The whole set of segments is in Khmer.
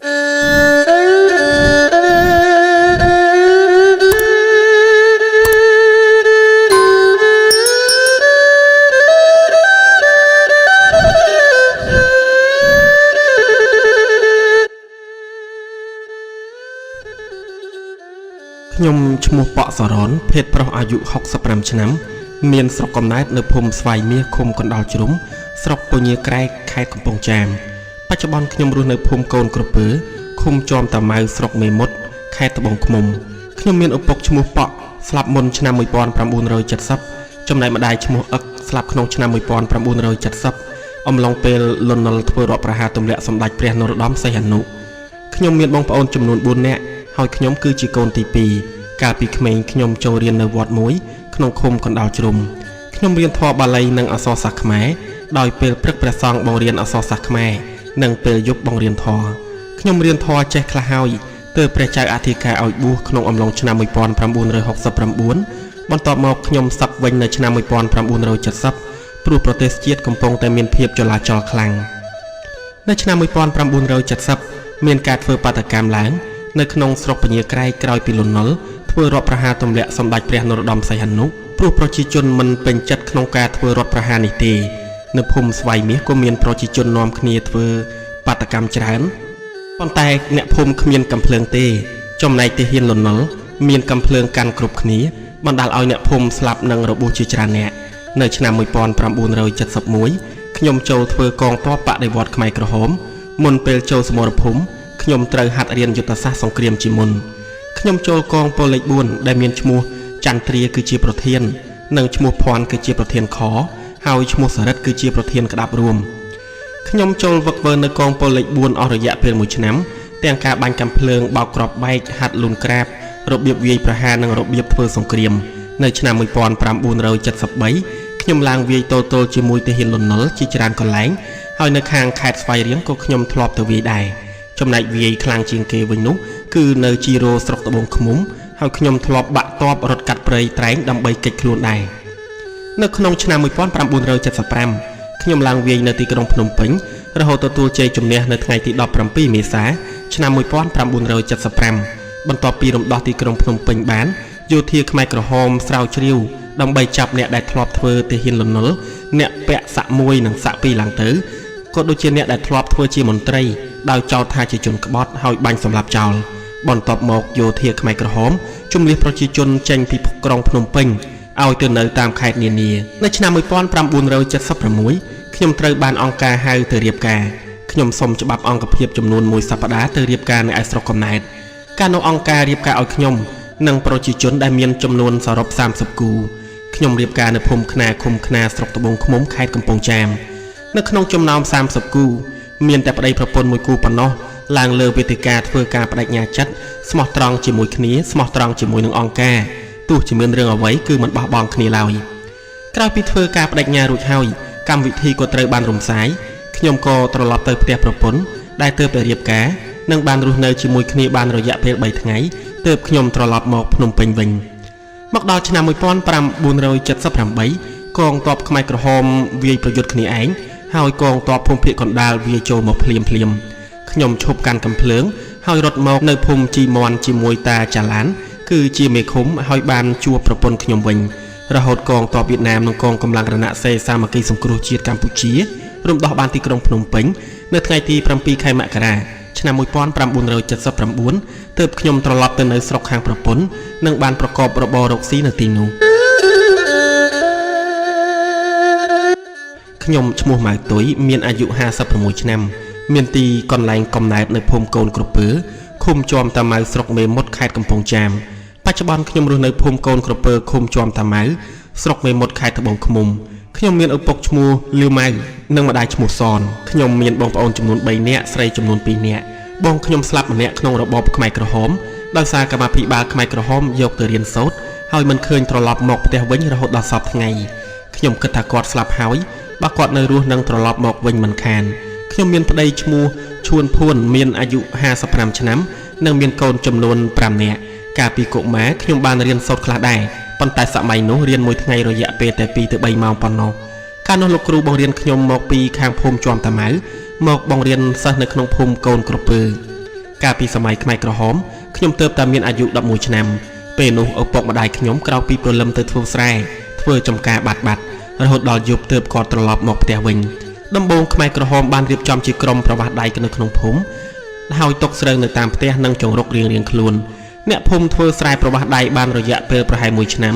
ខ្ញុំឈ្មោះប៉ក់សរនភេទប្រុសអាយុ65ឆ្នាំមានស្រុកកំណើតនៅភូមិស្វាយមាសឃុំកណ្ដាលជ្រុំស្រុកពញាក្រែកខេត្តកំពង់ចាមបច្ចុប្បន្នខ្ញុំរស់នៅភូមិកូនក្រពើឃុំជាំតាម៉ៅស្រុកមេមត់ខេត្តត្បូងឃ្មុំខ្ញុំមានឪពុកឈ្មោះប៉ក់ស្លាប់មុនឆ្នាំ1970ចំណែកម្ដាយឈ្មោះអឹកស្លាប់ក្នុងឆ្នាំ1970អំឡុងពេលលន់នល់ធ្វើរដ្ឋប្រហារទម្លាក់សម្ដេចព្រះនរោត្តមសីហនុខ្ញុំមានបងប្អូនចំនួន4នាក់ហើយខ្ញុំគឺជាកូនទី2កាលពីក្មេងខ្ញុំចូលរៀននៅវត្តមួយក្នុងឃុំកណ្ដាលជ្រុំខ្ញុំរៀនធម៌បាលីនិងអក្សរសាស្ត្រខ្មែរដោយពេលព្រឹកព្រះសង្ឃបង្រៀនអក្សរសាស្ត្រខ្មែរនិងពេលយប់បង្រៀនធម៌ខ្ញុំរៀនធម៌ចេះខ្លះហើយទើបព្រះចៅអធិការឲ្យបួសក្នុងអំឡុងឆ្នាំ1969បន្ទាប់មកខ្ញុំសឹកវិញនៅឆ្នាំ1970ព្រោះប្រទេសជាតិកំពុងតែមានភាពចលាចលខ្លាំងនៅឆ្នាំ1970មានការធ្វើបាតកម្មឡើងនៅក្នុងស្រុកពញាក្រែកក្រោយពីលន់នល់ធ្វើរដ្ឋប្រហារទម្លាក់សម្ដេចព្រះនរោត្តមសីហនុព្រោះប្រជាជនមិនពេញចិត្តក្នុងការធ្វើរដ្ឋប្រហារនេះទេនៅភូមិស្វាយមាសក៏មានប្រជាជននាំគ្នាធ្វើបាតកម្មច្រើនប៉ុន្តែអ្នកភូមិគ្មានកាំភ្លើងទេចំណែកទាហានលន់នល់មានកាំភ្លើងកាន់គ្រប់គ្នាបណ្ដាលឲ្យអ្នកភូមិស្លាប់និងរបួសជាច្រើនអ្នកនៅឆ្នាំ1971ខ្ញុំចូលធ្វើកងទ័ពបដិវត្តខ្មែរក្រហមមុនពេលចូលសមរភូមិខ្ញុំត្រូវហាត់រៀនយុទ្ធសាស្ត្រសង្គ្រាមជាមុនខ្ញុំចូលកងពលលេខ4ដែលមានឈ្មោះចន្ទ្រាគឺជាប្រធាននិងឈ្មោះភ័ណ្ឌគឺជាប្រធានខហើយឈ្មោះសរិទ្ធគឺជាប្រធានក្តាប់រួមខ្ញុំចូលវឹកវើនៅកងពលលេខ4អស់រយៈពេល1ឆ្នាំទាំងការបាញ់កាំភ្លើងបោកគ្រាប់បែកហាត់លូនក្រាបរបៀបវាយប្រហារនិងរបៀបធ្វើសង្គ្រាមនៅឆ្នាំ1973ខ្ញុំឡើងវាយទល់ទល់ជាមួយទាហានលន់នល់ជាច្រើនកន្លែងហើយនៅខាងខេត្តស្វាយរៀងក៏ខ្ញុំធ្លាប់ទៅវាយដែរចំណែកវាយខ្លាំងជាងគេវិញនោះគឺនៅជីរ៉ូស្រុកត្បូងឃ្មុំហើយខ្ញុំធ្លាប់បាក់តបរត់កាត់ព្រៃត្រែងដើម្បីគេចខ្លួនដែរនៅក្នុងឆ្នាំ1975ខ្ញុំឡើងវាយនៅទីក្រុងភ្នំពេញរហូតទទួលជ័យជំនះនៅថ្ងៃទី17មេសាឆ្នាំ1975បន្ទាប់ពីរំដោះទីក្រុងភ្នំពេញបានយោធាខ្មែរក្រហមស្រាវជ្រាវដើម្បីចាប់អ្នកដែលធ្លាប់ធ្វើទាហានលន់នល់អ្នកពាក់សាក់1និងសាក់2ឡើងទៅក៏ដូចជាអ្នកដែលធ្លាប់ធ្វើជាមន្ត្រីដោយចោទថាជាជនក្បត់ហើយបាញ់សម្លាប់ចោលបន្ទាប់មកយោធាខ្មែរក្រហមជំនះប្រជាជនចេញពីក្រុងភ្នំពេញឲ្យទៅនៅតាមខេត្តនានានៅឆ្នាំ1976ខ្ញុំត្រូវបានអង្គការហៅទៅរៀបការខ្ញុំសុំច្បាប់អង្គភាពចំនួន1សប្តាហ៍ទៅរៀបការនៅឯស្រុកកំណើតការនៅអង្គការរៀបការឲ្យខ្ញុំនិងប្រជាជនដែលមានចំនួនសរុប30គូខ្ញុំរៀបការនៅភូមិខ្នាឃុំខ្នាស្រុកត្បូងឃ្មុំខេត្តកំពង់ចាមនៅក្នុងចំណោម30គូមានតែប្តីប្រពន្ធមួយគូប៉ុណ្ណោះឡើងលើវេទិកាធ្វើការបដិញ្ញាចិត្តស្មោះត្រង់ជាមួយគ្នាស្មោះត្រង់ជាមួយនឹងអង្គការទោះជាមានរឿងអ្វីគឺមិនបោះបង់គ្នាឡើយក្រោយពីធ្វើការបដិញ្ញារួចហើយកម្មវិធីក៏ត្រូវបានរំសាយខ្ញុំក៏ត្រឡប់ទៅផ្ទះប្រពន្ធដែលទើបតែរៀបការនិងបានរស់នៅជាមួយគ្នាបានរយៈពេល3ថ្ងៃទើបខ្ញុំត្រឡប់មកភ្នំពេញវិញមកដល់ឆ្នាំ1978កងទ័ពខ្មែរក្រហមវាយប្រយុទ្ធគ្នាឯងហើយកងទ័ពភូមិភាគកណ្ដាលវាចូលមកភ្លាមខ្ញុំឈប់កាន់កំភ្លើងហើយរត់មកនៅភូមិជីមន់ជាមួយតាចាឡានគឺជាមេឃុំហើយបានជួបប្រពន្ធខ្ញុំវិញរហូតកងទ័ពវៀតណាមនិងកងកម្លាំងរណសិរ្សសាមគ្គីសង្គ្រោះជាតិកម្ពុជារំដោះបានទីក្រុងភ្នំពេញនៅថ្ងៃទី7ខែមករាឆ្នាំ1979ទើបខ្ញុំត្រឡប់ទៅនៅស្រុកខាងប្រពន្ធនិងបានប្រកបរបររកស៊ីនៅទីនោះខ្ញុំឈ្មោះម៉ៅទុយមានអាយុ56ឆ្នាំមានទីកន្លែងកំណើតនៅភូមិកូនក្រពើឃុំជាំតាម៉ៅស្រុកមេមត់ខេត្តកំពង់ចាមបច្ចុប្បន្នខ្ញុំរស់នៅភូមិកូនក្រពើឃុំជាំតាម៉ៅស្រុកមេមត់ខេត្តត្បូងឃ្មុំខ្ញុំមានឪពុកឈ្មោះលាវម៉ៅនិងម្ដាយឈ្មោះសនខ្ញុំមានបងប្អូនចំនួន3នាក់ស្រីចំនួន2នាក់បងខ្ញុំស្លាប់ម្នាក់ក្នុងរបបខ្មែរក្រហមដោយសារកម្មាភិបាលខ្មែរក្រហមយកទៅរៀនសូត្រហើយមិនឃើញត្រឡប់មកផ្ទះវិញរហូតដល់សប្តាហ៍ថ្ងៃខ្ញុំគិតថាគាត់ស្លាប់ហើយបើគាត់នៅរស់នឹងត្រឡប់មកវិញមិនខានខ្ញុំមានប្តីឈ្មោះឈួនភួនមានអាយុ55ឆ្នាំនិងមានកូនចំនួន5នាក់កាលពីកុមារខ្ញុំបានរៀនសូត្រខ្លះដែរប៉ុន្តែសម័យនោះរៀនមួយថ្ងៃរយៈពេលតែ2ទៅ3ម៉ោងប៉ុណ្ណោះកាលនោះលោកគ្រូបង្រៀនខ្ញុំមកពីខាងភូមិជាំតាម៉ៅមកបង្រៀនសិស្សនៅក្នុងភូមិកូនក្រពើ កាលពីសម័យខ្មែរក្រហមខ្ញុំទើបតែមានអាយុ11ឆ្នាំពេលនោះឪពុកម្ដាយខ្ញុំក្រោកពីព្រលឹមទៅធ្វើស្រែធ្វើចំការបាត់រហូតដល់យប់ទើបគាត់ត្រឡប់មកផ្ទះវិញដំបូងខ្មែរក្រហមបានរៀបចំជាក្រុមប្រវាស់ដៃនៅក្នុងភូមិហើយຕົកស្រូវនៅតាមផ្ទះនិងចង្រុករៀងៗខ្លួនអ្នកភូមិធ្វើស្រែប្រវាស់ដៃបានរយៈពេលប្រហែល1ឆ្នាំ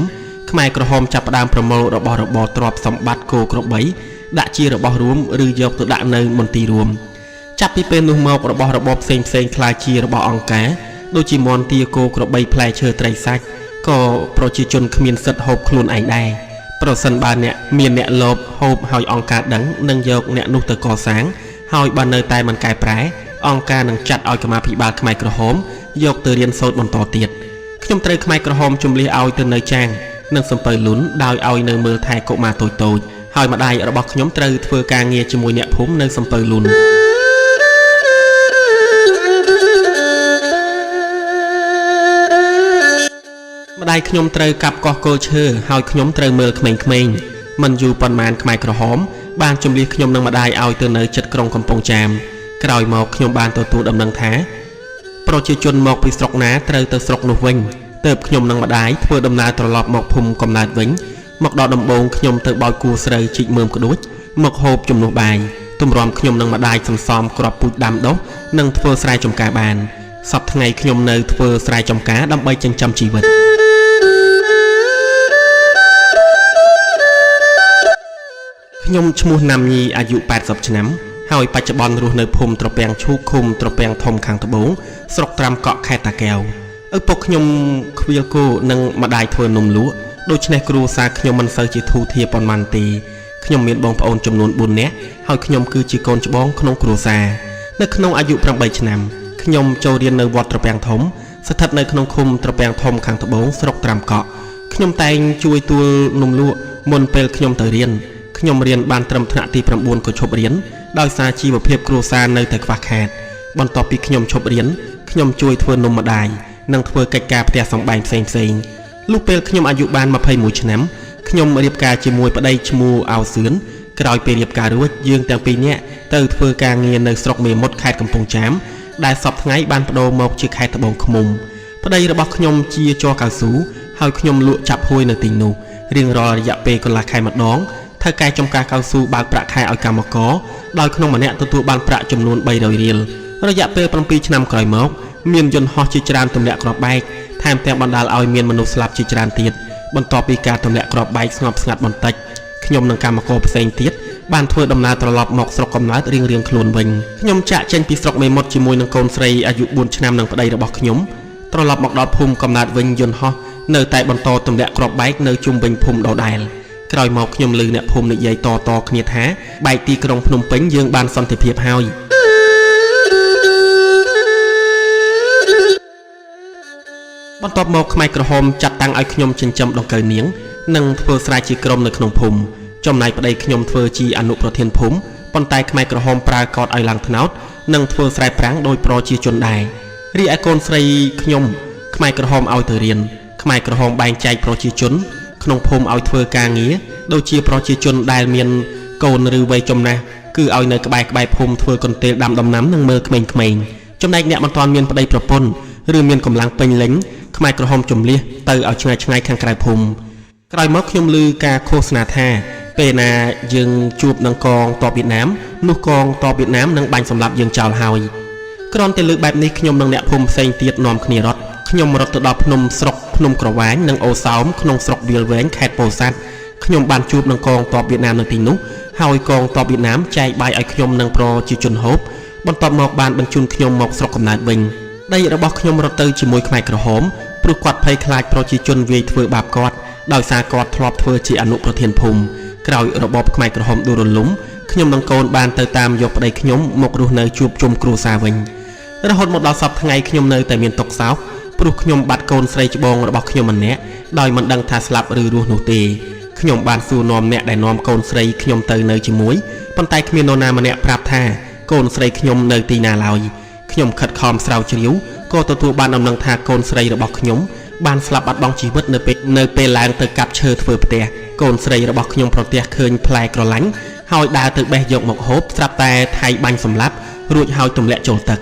ខ្មែរក្រហមចាប់ផ្ដើមប្រមូលរបស់របរទ្រព្យសម្បត្តិគោក្របីដាក់ជារបស់រួមឬយកទៅដាក់នៅមន្ទីររួមចាប់ពីពេលនោះមករបស់របរផ្សេងក្លាយជារបស់អង្គការដូចជាមន្ទីរគោក្របីផ្លែឈើត្រីសាច់ក៏ប្រជាជនគ្មានសិទ្ធិហូបខ្លួនឯងដែរប្រសិនបើអ្នកមានអ្នកលោភហូបហើយអង្គការដឹងនឹងយកអ្នកនោះទៅកសាងហើយបើនៅតែមិនកែប្រែអង្គការនឹងចាត់ឲ្យកម្មាភិបាលខ្មែរក្រហមយកទៅរៀនសូត្របន្តទៀតខ្ញុំត្រូវខ្មែរក្រហមជំលះឲ្យទៅនៅចាងនិងសំពៅលុនដោយឲ្យនៅមើលថែកុមារតូចហើយម្ដាយរបស់ខ្ញុំត្រូវធ្វើការងារជាមួយអ្នកភូមិនៅសំពៅលុនម្ដាយខ្ញុំត្រូវកាប់កោះគោឈើហើយខ្ញុំត្រូវមើលក្មេងៗមិនយូរប៉ុន្មានខ្មែរក្រហមបានជំលះខ្ញុំនិងម្ដាយឲ្យទៅនៅជិតក្រុងកំពង់ចាមក្រោយមកខ្ញុំបានទទួលដំណឹងថាប្រជាជនមកពីស្រុកណាត្រូវទៅស្រុកនោះវិញទើបខ្ញុំនិងម្ដាយធ្វើដំណើរត្រឡប់មកភូមិកំណើតវិញមកដល់ដំបងខ្ញុំទៅបោចគូស្រូវជីកមើមក្ដួចមកហូបជំនួសបាយទម្រាំខ្ញុំនិងម្ដាយសន្សំគ្រាប់ពូជដាំដុះនិងធ្វើស្រែចម្ការបានសប្តាហ៍ថ្ងៃខ្ញុំនៅធ្វើស្រែចម្ការដើម្បីចិញ្ចឹមជីវិតខ្ញុំឈ្មោះណាំញីអាយុ80ឆ្នាំហើយបច្ចុប្បន្នរស់នៅភូមិត្រពាំងឈូកឃុំត្រពាំងធំខាងត្បូងស្រុកត្រាំកក់ខេត្តតាកែវឪពុកខ្ញុំខ្វៀលគោនិងម្ដាយធ្វើនំលក់ដូច្នេះគ្រួសារខ្ញុំមិនសូវជាធូរធារប៉ុន្មានទេខ្ញុំមានបងប្អូនចំនួន4នាក់ហើយខ្ញុំគឺជាកូនច្បងក្នុងគ្រួសារនៅក្នុងអាយុ8ឆ្នាំខ្ញុំចូលរៀននៅវត្តត្រពាំងធំស្ថិតនៅក្នុងឃុំត្រពាំងធំខាងត្បូងស្រុកត្រាំកក់ខ្ញុំតែងជួយទួលនំលក់មុនពេលខ្ញុំទៅរៀនខ្ញុំរៀនបានត្រឹមថ្នាក់ទី9ក៏ឈប់រៀនដោយសារជីវភាពគ្រួសារនៅតែខ្វះខាតបន្ទាប់ពីខ្ញុំឈប់រៀនខ្ញុំជួយធ្វើនំម្ដាយនិងធ្វើកិច្ចការផ្ទះសម្បែងផ្សេងលុះពេលខ្ញុំអាយុបាន21ឆ្នាំខ្ញុំរៀបការជាមួយប្តីឈ្មោះអោសឿនក្រោយពេលរៀបការរួចយើងទាំងពីរនាក់ទៅធ្វើការងារនៅស្រុកមេមត់ខេត្តកំពង់ចាមដែលសពថ្ងៃបានបដូរមកជាខេត្តត្បូងឃ្មុំប្តីរបស់ខ្ញុំជាចរកៅស៊ូហើយខ្ញុំលក់ចាប់ហួយនៅទីនោះរៀងរាល់រយៈពេលកន្លះខែម្ដងថៅកែចំការកៅស៊ូបើកប្រាក់ខែឲ្យកម្មករដោយក្នុងម្នាក់ទទួលបានប្រាក់ចំនួន300រៀលរយៈពេល7ឆ្នាំក្រោយមកមានយន្តហោះជាច្រើនទម្លាក់គ្រាប់បែកថែមទាំងបណ្ដាលឲ្យមានមនុស្សស្លាប់ជាច្រើនទៀតបន្ទាប់ពីការទម្លាក់គ្រាប់បែកស្ងប់ស្ងាត់បន្តិចខ្ញុំនិងកម្មករផ្សេងទៀតបានធ្វើដំណើរត្រឡប់មកស្រុកកំណើតរៀងៗខ្លួនវិញខ្ញុំចាក់ចេញពីស្រុកមេមត់ជាមួយនឹងកូនស្រីអាយុ4ឆ្នាំនិងប្តីរបស់ខ្ញុំត្រឡប់មកដល់ភូមិកំណើតវិញយន្តហោះនៅតែបន្តទម្លាក់គ្រាប់បែកនៅជុំវិញភូមិដដែលក្រោយមកខ្ញុំឮអ្នកភូមិនិយាយតគ្នាថាបែកទីក្រុងភ្នំពេញយើងបានសន្តិភាពហើយបន្ទាប់មកខ្មែរក្រហមចាត់តាំងឲ្យខ្ញុំចិញ្ចឹមដង្កូវនាងនិងធ្វើស្រែជាក្រុមនៅក្នុងភូមិចំណែកប្តីខ្ញុំធ្វើជាអនុប្រធានភូមិប៉ុន្តែខ្មែរក្រហមប្រើកោតឲ្យឡើងថ្នោតនិងធ្វើស្រែប្រាំងដោយប្រជាជនដែររីឯកូនស្រីខ្ញុំខ្មែរក្រហមឲ្យទៅរៀនខ្មែរក្រហមបែងចែកប្រជាជនក្នុងភូមិឲ្យធ្វើការងារដូចជាប្រជាជនដែលមានកូនឬវ័យចំណាស់គឺឲ្យនៅក្បែរភូមិធ្វើកន្ទេលដាំដំណាំនិងមើលក្មេងៗចំណែកអ្នកមិនទាន់មានប្តីប្រពន្ធឬមានកម្លាំងពេញលេញខ្មែរក្រហមជំលះទៅឲ្យឆ្ងាយខាងក្រៅភូមិក្រោយមកខ្ញុំឮការឃោសនាថាពេលណាយើងជួបនឹងកងទ័ពវៀតណាមនោះកងទ័ពវៀតណាមនឹងបាញ់សម្លាប់យើងចោលហើយគ្រាន់តែលើកបែបនេះខ្ញុំនិងអ្នកភូមិផ្សេងទៀតនាំគ្នារត់ខ្ញុំរត់ទៅដល់ភ្នំស្រុកភ្នំក្រវាញនិងអូសោមក្នុងស្រុកវាលវែងខេត្តពោធិ៍សាត់ខ្ញុំបានជួបនឹងកងទ័ពវៀតណាមនៅទីនោះហើយកងទ័ពវៀតណាមចែកបាយឲ្យខ្ញុំនិងប្រជាជនហូបបន្ទាប់មកបានបញ្ជូនខ្ញុំមកស្រុកកំណើតវិញដីរបស់ខ្ញុំរត់ទៅជាមួយខ្មែរក្រហមព្រោះគាត់ភ័យខ្លាចប្រជាជនវាយធ្វើបាបគាត់ដោយសារគាត់ធ្លាប់ធ្វើជាអនុប្រធានភូមិក្រោយរបបខ្មែរក្រហមដួលរលំខ្ញុំនិងកូនបានទៅតាមយកប្តីខ្ញុំមករស់នៅជួបជុំគ្រួសារវិញរហូតមកដល់សប្តាហ៍ថ្ងៃខ្ញុំនៅតែមានទុក្ខសោកព្រោះខ្ញុំបាត់កូនស្រីច្បងរបស់ខ្ញុំម្នាក់ដោយមិនដឹងថាស្លាប់ឬរស់នោះទេខ្ញុំបានសួរនាំអ្នកដែលនាំកូនស្រីខ្ញុំទៅនៅជាមួយប៉ុន្តែគ្មាននរណាម្នាក់ប្រាប់ថាកូនស្រីខ្ញុំនៅទីណាឡើយខ្ញុំខិតខំស្រាវជ្រាវក៏ទទួលបានដំណឹងថាកូនស្រីរបស់ខ្ញុំបានស្លាប់បាត់បង់ជីវិតនៅពេលឡើងទៅកាប់ឈើធ្វើផ្ទះកូនស្រីរបស់ខ្ញុំប្រទះឃើញផ្លែក្រឡាញ់ហើយដើរទៅបេះយកមកហូបស្រាប់តែថៃបាញ់សម្លាប់រួចហើយទម្លាក់ចូលទឹក